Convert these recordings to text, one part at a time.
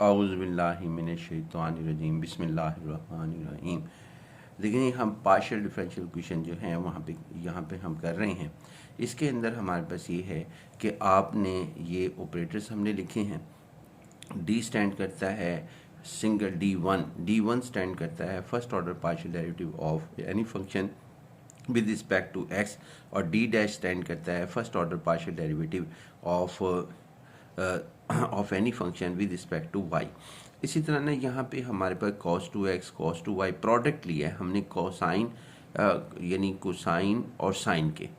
औज़ुबिल्लाहिमिनश्शैतानिर्रजीम बिस्मिल्लाहिर्रहमानिर्रहीम। देखिए हम पार्शियल डिफरेंशियल इक्वेशन जो है यहाँ पे हम कर रहे हैं। इसके अंदर हमारे पास ये है कि आपने ये ऑपरेटर्स हमने लिखे हैं। डी स्टैंड करता है सिंगल डी वन स्टैंड करता है first order partial derivative of any function with respect to x, और डी डैश स्टैंड करता है first order partial derivative of any function with respect to y. इसी तरह ना यहाँ पे हमारे पास cos 2x cos 2y product लिया है हमने कोसाइन यानी कोसाइन और साइन के,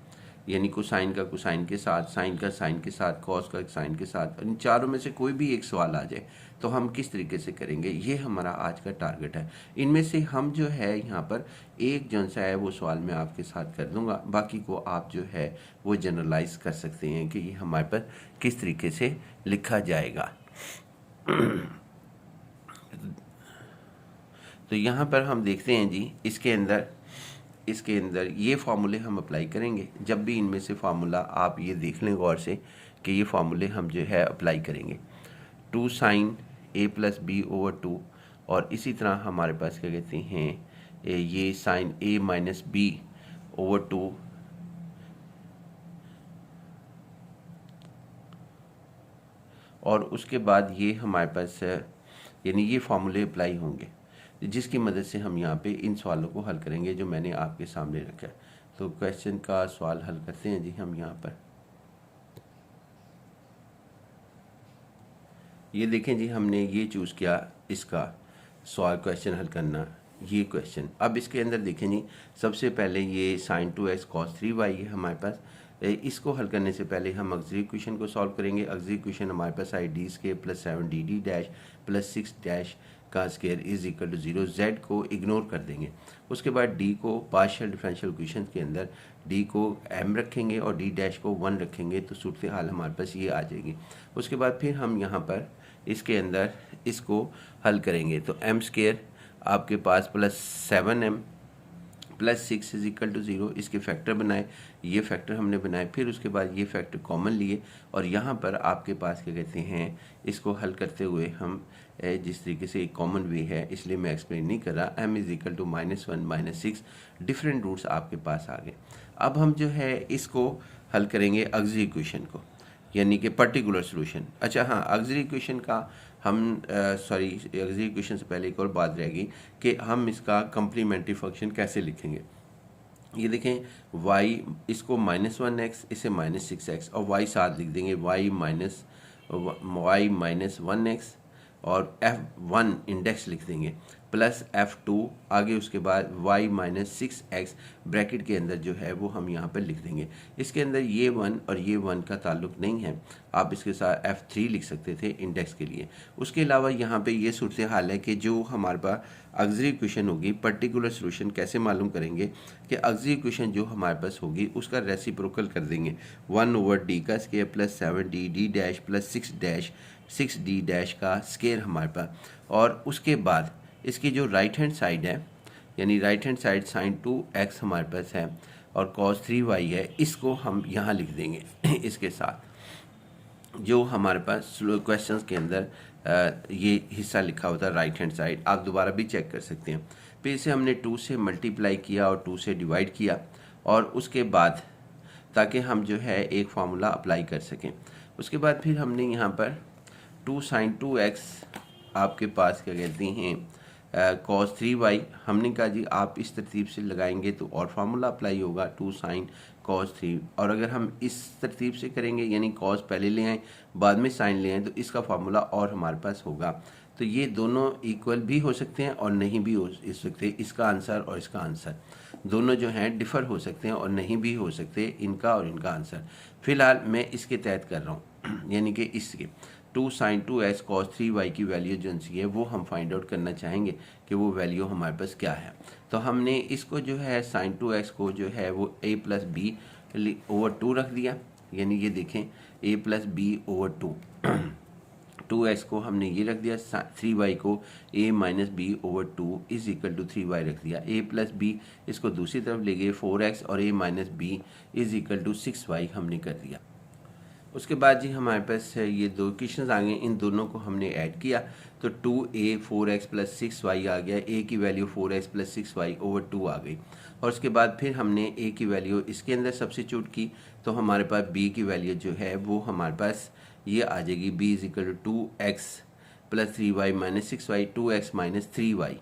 यानी कोसाइन का कोसाइन के साथ, साइन का साइन के साथ, कॉस का साइन के साथ। इन चारों में से कोई भी एक सवाल आ जाए तो हम किस तरीके से करेंगे, ये हमारा आज का टारगेट है। इनमें से हम जो है यहाँ पर एक जौन सा है वो सवाल मैं आपके साथ कर दूंगा, बाकी को आप जो है वो जनरलाइज कर सकते हैं कि ये हमारे पास किस तरीके से लिखा जाएगा। तो यहाँ पर हम देखते हैं जी, इसके अंदर ये फार्मूले हम अप्लाई करेंगे। जब भी इनमें से फार्मूला आप ये देख लें गौर से कि ये फार्मूले हम जो है अप्लाई करेंगे। 2 sin a plus b over 2, और इसी तरह हमारे पास क्या कहते हैं ये sin a minus b over 2, और उसके बाद ये हमारे पास यानी ये फार्मूले अप्लाई होंगे जिसकी मदद से हम यहाँ पे इन सवालों को हल करेंगे जो मैंने आपके सामने रखा है। तो क्वेश्चन का सवाल हल करते हैं जी हम यहाँ पर। ये देखें जी, हमने ये चूज़ किया इसका सवाल क्वेश्चन हल करना, ये क्वेश्चन। अब इसके अंदर देखें जी, सबसे पहले ये sin 2x cos 3y है हमारे पास। इसको हल करने से पहले हम ऑक्सिलरी इक्वेशन को सॉल्व करेंगे। ऑक्सिलरी इक्वेशन हमारे पास आई D square plus 7dd dash plus 6 dash का square is equal to 0। Z को इग्नोर कर देंगे। उसके बाद डी को पार्शियल डिफरेंशियल इक्वेशन के अंदर डी को m रखेंगे और डी डैश को 1 रखेंगे, तो सूरत हाल हमारे पास ये आ जाएगी। उसके बाद फिर हम यहाँ पर इसके अंदर इसको हल करेंगे। तो m स्केयर आपके पास plus 7m plus 6 is equal to 0। इसके फैक्टर बनाए, ये फैक्टर हमने बनाए, फिर उसके बाद ये फैक्टर कॉमन लिए, और यहाँ पर आपके पास क्या कहते हैं इसको हल करते हुए हम जिस तरीके से एक कॉमन वे है इसलिए मैं एक्सप्लेन नहीं कर रहा। m is equal to -1 -6 different roots आपके पास आ गए। अब हम जो है इसको हल करेंगे ऑक्सिलरी इक्वेशन को, यानी कि पर्टिकुलर सोल्यूशन। अच्छा हाँ, ऑक्सिलरी इक्वेशन का हम ऑक्सिलरी इक्वेशन से पहले एक और बात रहेगी कि हम इसका कम्प्लीमेंट्री फंक्शन कैसे लिखेंगे। ये देखें, y इसको -1x, इसे -6x, और y साथ लिख देंगे, y माइनस 1x, और f1 इंडेक्स लिख देंगे, प्लस f2 आगे, उसके बाद y माइनस 6x ब्रैकेट के अंदर जो है वो हम यहाँ पर लिख देंगे। इसके अंदर ये 1 और ये 1 का ताल्लुक नहीं है, आप इसके साथ f3 लिख सकते थे इंडेक्स के लिए। उसके अलावा यहाँ पे ये सूरत हाल है कि जो हमारे पास ऑक्सिलरी इक्वेशन होगी, पर्टिकुलर सोल्यूशन कैसे मालूम करेंगे कि ऑक्सिलरी इक्वेशन जो हमारे पास होगी उसका रेसिप्रोकल कर देंगे 1/d का square plus 7d d dash plus 6d dash का स्केयर हमारे पास, और उसके बाद इसकी जो राइट हैंड साइड है, यानी right hand side sin 2x हमारे पास है और cos 3y है, इसको हम यहाँ लिख देंगे इसके साथ जो हमारे पास क्वेश्चंस के अंदर ये हिस्सा लिखा होता है राइट हैंड साइड। आप दोबारा भी चेक कर सकते हैं। फिर इसे हमने 2 से मल्टीप्लाई किया और 2 से डिवाइड किया, और उसके बाद ताकि हम जो है एक फार्मूला अप्लाई कर सकें। उसके बाद फिर हमने यहाँ पर 2 sin 2x आपके पास क्या कहते हैं cos 3y, हमने कहा जी आप इस तरतीब से लगाएंगे तो और फार्मूला अप्लाई होगा 2 sin cos 3, और अगर हम इस तरतीब से करेंगे यानी cos पहले ले आएँ बाद में sin ले आएँ तो इसका फार्मूला और हमारे पास होगा। तो ये दोनों इक्वल भी हो सकते हैं और नहीं भी हो सकते, इसका आंसर और इसका आंसर दोनों जो हैं डिफ़र हो सकते हैं और नहीं भी हो सकते, इनका और इनका आंसर। फ़िलहाल मैं इसके तहत कर रहा हूँ, यानी कि इसके 2 sin 2x cos 3y की वैल्यू जो सी है वो हम फाइंड आउट करना चाहेंगे कि वो वैल्यू हमारे पास क्या है। तो हमने इसको जो है sin 2x को जो है वो a प्लस बी ओवर 2 रख दिया, यानी ये देखें a plus b over 2 2x को हमने ये रख दिया, 3y को a minus b over 2 is equal to 3y रख दिया, a प्लस बी इसको दूसरी तरफ ले गए 4x और a minus b is equal to 6y हमने कर दिया। उसके बाद जी हमारे पास ये दो इक्वेशंस आ गए, इन दोनों को हमने ऐड किया तो 2a 4x प्लस 6y आ गया, a की value 4x plus 6y over 2 आ गई। और उसके बाद फिर हमने a की वैल्यू इसके अंदर सब्स्टिट्यूट की तो हमारे पास b की वैल्यू जो है वो हमारे पास ये आ जाएगी, b is equal to 2x plus 3y minus 6y 2x minus 3y।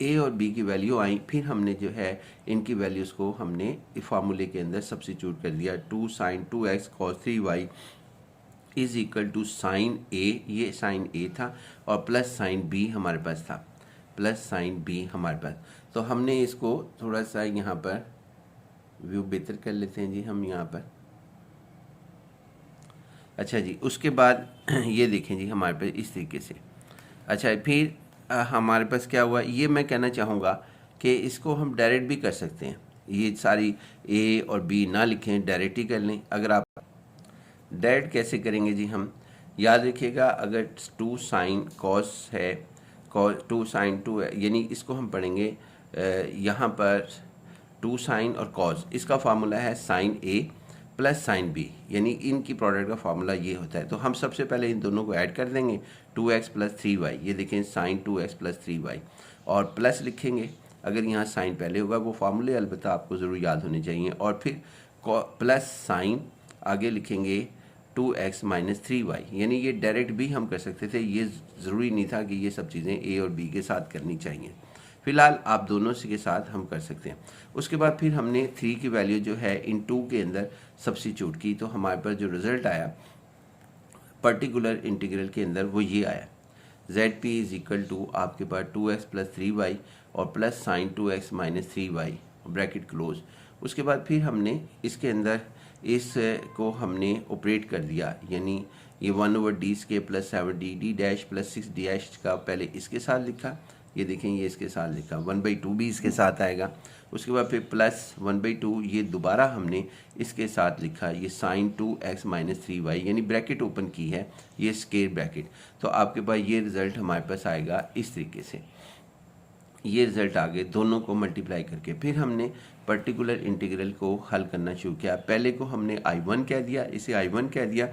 A और बी की वैल्यू आई, फिर हमने जो है इनकी वैल्यूज़ को हमने फार्मूले के अंदर सब्स्टिट्यूट कर दिया। 2 sine 2x cos 3y is equal to sine a, ये साइन ए था, और प्लस साइन बी हमारे पास था, प्लस साइन बी हमारे पास। तो हमने इसको थोड़ा सा यहाँ पर व्यू बेहतर कर लेते हैं जी हम यहाँ पर। अच्छा जी, उसके बाद ये देखें जी हमारे पास इस तरीके से। अच्छा फिर हमारे पास क्या हुआ, ये मैं कहना चाहूँगा कि इसको हम डायरेक्ट भी कर सकते हैं, ये सारी ए और बी ना लिखें, डायरेक्ट ही कर लें। अगर आप डायरेक्ट कैसे करेंगे जी, हम याद रखिएगा, अगर 2 साइन कॉस है, कॉस 2 साइन 2 है, यानी इसको हम पढ़ेंगे यहाँ पर 2 साइन और कॉस, इसका फार्मूला है साइन ए प्लस साइन बी, यानी इनकी प्रोडक्ट का फार्मूला ये होता है। तो हम सबसे पहले इन दोनों को ऐड कर देंगे, 2x प्लस 3y, ये देखें साइन 2x प्लस 3y, और प्लस लिखेंगे, अगर यहाँ साइन पहले होगा वो फार्मूले अलबत्ता आपको ज़रूर याद होने चाहिए, और फिर प्लस साइन आगे लिखेंगे 2x माइनस 3y, यानी ये डायरेक्ट भी हम कर सकते थे, ये ज़रूरी नहीं था कि ये सब चीज़ें a और b के साथ करनी चाहिए। फिलहाल आप दोनों से के साथ हम कर सकते हैं। उसके बाद फिर हमने 3 की वैल्यू जो है इन 2 के अंदर सब्स्टिट्यूट की, तो हमारे पास जो रिज़ल्ट आया पर्टिकुलर इंटीग्रल के अंदर वो ये आया, z p is equal to आपके पास 2x प्लस 3y और plus sine 2x minus 3y bracket close. उसके बाद फिर हमने इसके अंदर इस को हमने ऑपरेट कर दिया, यानी ये 1/d² plus 7d d dash plus 6 dash का पहले इसके साथ लिखा, ये देखें ये इसके साथ लिखा, 1/2 भी इसके साथ आएगा। उसके बाद फिर प्लस 1/2 ये दोबारा हमने इसके साथ लिखा, ये साइन 2x माइनस 3y, यानी ब्रैकेट ओपन की है, ये स्क्वायर ब्रैकेट। तो आपके पास ये रिज़ल्ट हमारे पास आएगा इस तरीके से, ये रिज़ल्ट आ गए दोनों को मल्टीप्लाई करके। फिर हमने पर्टिकुलर इंटीग्रल को हल करना शुरू किया, पहले को हमने I1 कह दिया, इसे I1 कह दिया,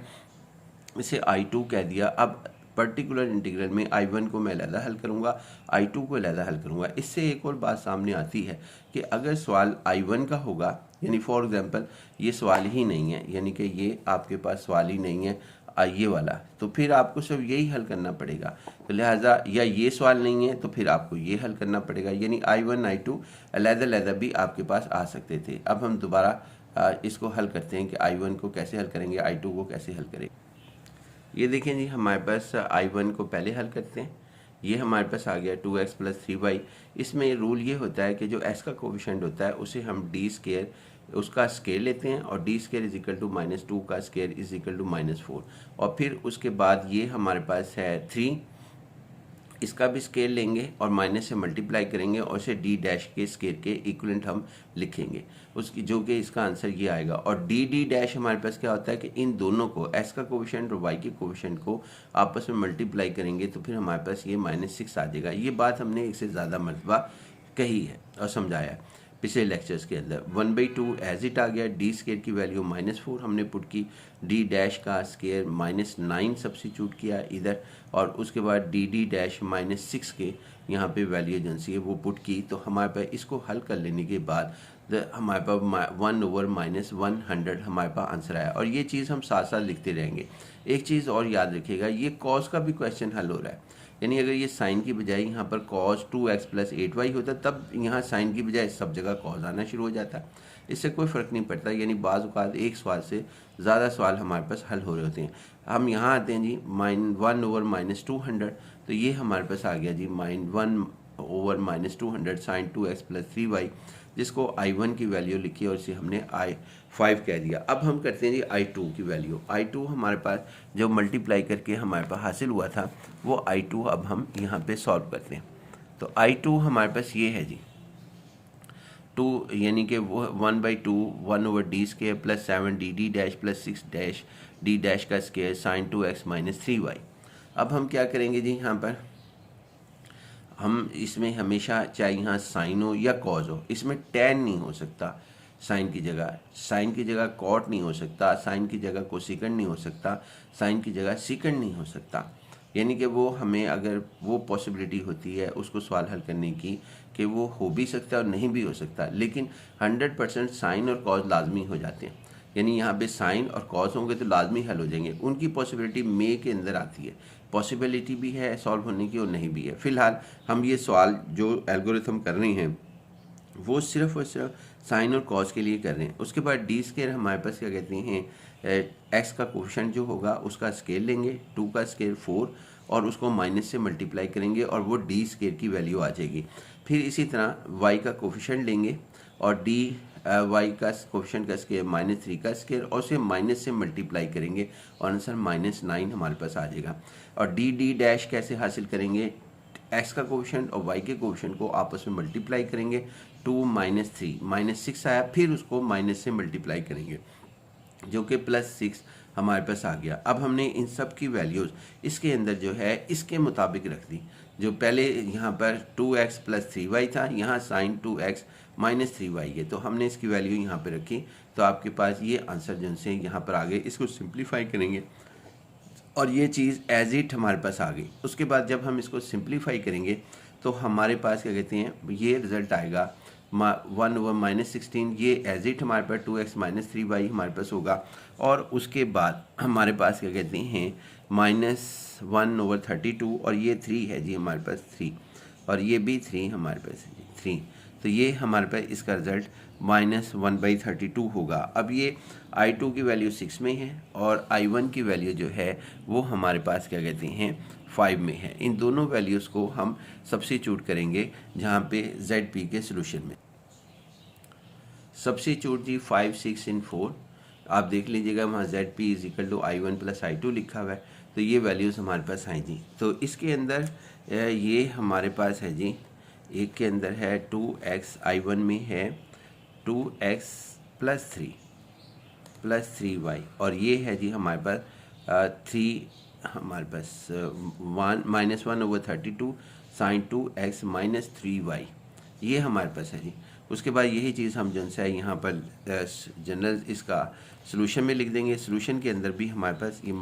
इसे I2 कह दिया। अब पर्टिकुलर इंटीग्रल में I1 को मैं अलहदा हल करूँगा, I2 को अलहदा हल करूँगा। इससे एक और बात सामने आती है कि अगर सवाल I1 का होगा, यानी फॉर एग्जांपल ये सवाल ही नहीं है, यानी कि ये आपके पास सवाल ही नहीं है ये वाला, तो फिर आपको सिर्फ यही हल करना पड़ेगा। तो लिहाजा या ये सवाल नहीं है तो फिर आपको ये हल करना पड़ेगा, यानी I1 I2 अलहदा भी आपके पास आ सकते थे। अब हम दोबारा इसको हल करते हैं कि I1 को कैसे हल करेंगे, I2 को कैसे हल करेंगे। ये देखें जी हमारे पास I1 को पहले हल करते हैं, ये हमारे पास आ गया 2x प्लस 3y। इसमें रूल ये होता है कि जो s का कोफिशिएंट होता है उसे हम d² उसका स्केयर लेते हैं, और d² इज इक्वल टू -2 का स्केयर इज इक्वल टू -4, और फिर उसके बाद ये हमारे पास है 3, इसका भी स्केयर लेंगे और माइनस से मल्टीप्लाई करेंगे और इसे d डैश के स्केयर के इक्विवेलेंट हम लिखेंगे, उसकी जो कि इसका आंसर ये आएगा। और d डैश हमारे पास क्या होता है कि इन दोनों को s का कोफिशिएंट और y के कोफिशिएंट को आपस में मल्टीप्लाई करेंगे तो फिर हमारे पास ये -6 आ जाएगा। ये बात हमने इससे ज़्यादा मरतबा कही है और समझाया है पिछले लेक्चर्स के अंदर। 1/2 एज इट आ गया, d² की वैल्यू -4 हमने पुट की, d डैश का स्केयर -9 सब्स्टिट्यूट किया इधर, और उसके बाद d डैश -6 के यहाँ पे वैल्यू एजेंसी है वो पुट की। तो हमारे पास इसको हल कर लेने के बाद हमारे पास 1/-100 हमारे पास आंसर आया। और ये चीज़ हम साथ साथ लिखते रहेंगे। एक चीज़ और याद रखिएगा, ये कॉस का भी क्वेश्चन हल हो रहा है, यानी अगर ये साइन की बजाय यहाँ पर cos 2x प्लस 8y होता तब यहाँ साइन की बजाय सब जगह cos आना शुरू हो जाता। इससे कोई फ़र्क नहीं पड़ता, यानी बाज़ औक़ात एक सवाल से ज़्यादा सवाल हमारे पास हल हो रहे होते हैं। हम यहाँ आते हैं जी 1/-200, तो ये हमारे पास आ गया जी 1/-200 साइन 2x प्लस 3y, जिसको I1 की वैल्यू लिखी और इसे हमने I5 कह दिया। अब हम करते हैं जी I2 की वैल्यू। I2 हमारे पास जो मल्टीप्लाई करके हमारे पास हासिल हुआ था वो I2 अब हम यहाँ पे सॉल्व करते हैं। तो I2 हमारे पास ये है जी 2, यानी कि वो 1/2 1/d² plus 7d d dash plus 6 dash d dash का square sine 2x minus 3y। अब हम क्या करेंगे जी, यहाँ पर हम इसमें हमेशा चाहे यहाँ साइन हो या कॉज हो, इसमें टैन नहीं हो सकता। साइन की जगह कॉट नहीं हो सकता, साइन की जगह कोसिकेंड नहीं हो सकता, साइन की जगह सीकेंड नहीं हो सकता। यानी कि वो हमें अगर वो पॉसिबिलिटी होती है उसको सवाल हल करने की कि वो हो भी सकता है और नहीं भी हो सकता, लेकिन 100% साइन और कॉज लाजमी हो जाते हैं। यानी यहाँ पे साइन और कॉज होंगे तो लाजमी हल हो जाएंगे। उनकी पॉसिबिलिटी मे के अंदर आती है, पॉसिबिलिटी भी है सॉल्व होने की और नहीं भी है। फ़िलहाल हम ये सवाल जो एल्गोरिथम कर रहे हैं वो सिर्फ और सिर्फ साइन और कॉज के लिए कर रहे हैं। उसके बाद डी स्केयर हमारे पास क्या कहते हैं, एक्स का कोफिशिएंट जो होगा उसका स्केल लेंगे, 2 का स्केल 4 और उसको माइनस से मल्टीप्लाई करेंगे और वो डी स्केयर की वैल्यू आ जाएगी। फिर इसी तरह वाई का कोफिशिएंट लेंगे और डी वाई का कोफिशिएंट का स्केयर -3 का स्केयर और उसे माइनस से मल्टीप्लाई करेंगे और आंसर -9 हमारे पास आ जाएगा। और डी डी डैश कैसे हासिल करेंगे, एक्स का कोफिशिएंट और वाई के कोफिशिएंट को आपस में मल्टीप्लाई करेंगे, 2 -3 -6 आया, फिर उसको माइनस से मल्टीप्लाई करेंगे जो कि +6 हमारे पास आ गया। अब हमने इन सब की वैल्यूज़ इसके अंदर जो है इसके मुताबिक रख दी। जो पहले यहाँ पर 2x + 3y था, यहाँ साइन 2x - 3y है, तो हमने इसकी वैल्यू यहाँ पे रखी, तो आपके पास ये आंसर जो से यहाँ पर आ गए। इसको सिंप्लीफाई करेंगे और ये चीज़ एज इट हमारे पास आ गई। उसके बाद जब हम इसको सिंप्लीफाई करेंगे तो हमारे पास क्या कहते हैं, ये रिज़ल्ट आएगा 1/-16। ये एज इट हमारे पास 2x - 3y हमारे पास होगा। और उसके बाद हमारे पास क्या कहते हैं -1/32 और ये 3 है जी हमारे पास 3 और ये भी 3 हमारे पास है जी 3। तो ये हमारे पास इसका रिज़ल्ट -1/32 होगा। अब ये I2 की वैल्यू 6 में है और I1 की वैल्यू जो है वो हमारे पास क्या कहते हैं 5 में है। इन दोनों वैल्यूज़ को हम सब्स्टिट्यूट करेंगे जहाँ पे ZP के सोल्यूशन में। सब्स्टिट्यूट जी 5, 6 इन 4, आप देख लीजिएगा वहाँ ZP = I1 + I2 लिखा हुआ है, तो ये वैल्यूज़ हमारे पास हैं जी। तो इसके अंदर ये हमारे पास है जी, एक के अंदर है 2x, I1 में है 2x + 3 + 3y और ये है जी हमारे पास 3 हमारे पास -1/32 साइन 2x - 3y ये हमारे पास है जी। उसके बाद यही चीज़ हम जो है यहाँ पर जनरल इसका सॉल्यूशन में लिख देंगे। सॉल्यूशन के अंदर भी हमारे पास ये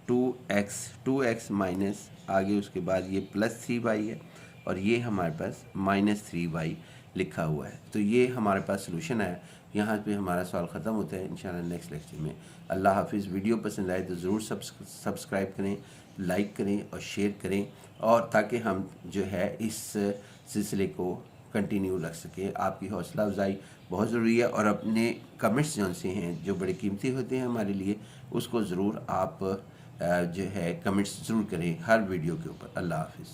-2x माइनस आगे उसके बाद ये +3y है और ये हमारे पास -3y लिखा हुआ है। तो ये हमारे पास सॉल्यूशन है। यहाँ पे हमारा सवाल ख़त्म होता है। इंशाल्लाह नेक्स्ट लेक्चर में। अल्लाह हाफिज़। वीडियो पसंद आए तो ज़रूर सब्सक्राइब करें, लाइक करें और शेयर करें, और ताकि हम जो है इस सिलसिले को कंटिन्यू रख सकें। आपकी हौसला अफजाई बहुत ज़रूरी है और अपने कमेंट्स जो से हैं जो बड़े कीमती होते हैं हमारे लिए, उसको ज़रूर आप जो है कमेंट्स ज़रूर करें हर वीडियो के ऊपर। अल्लाह हाफिज़।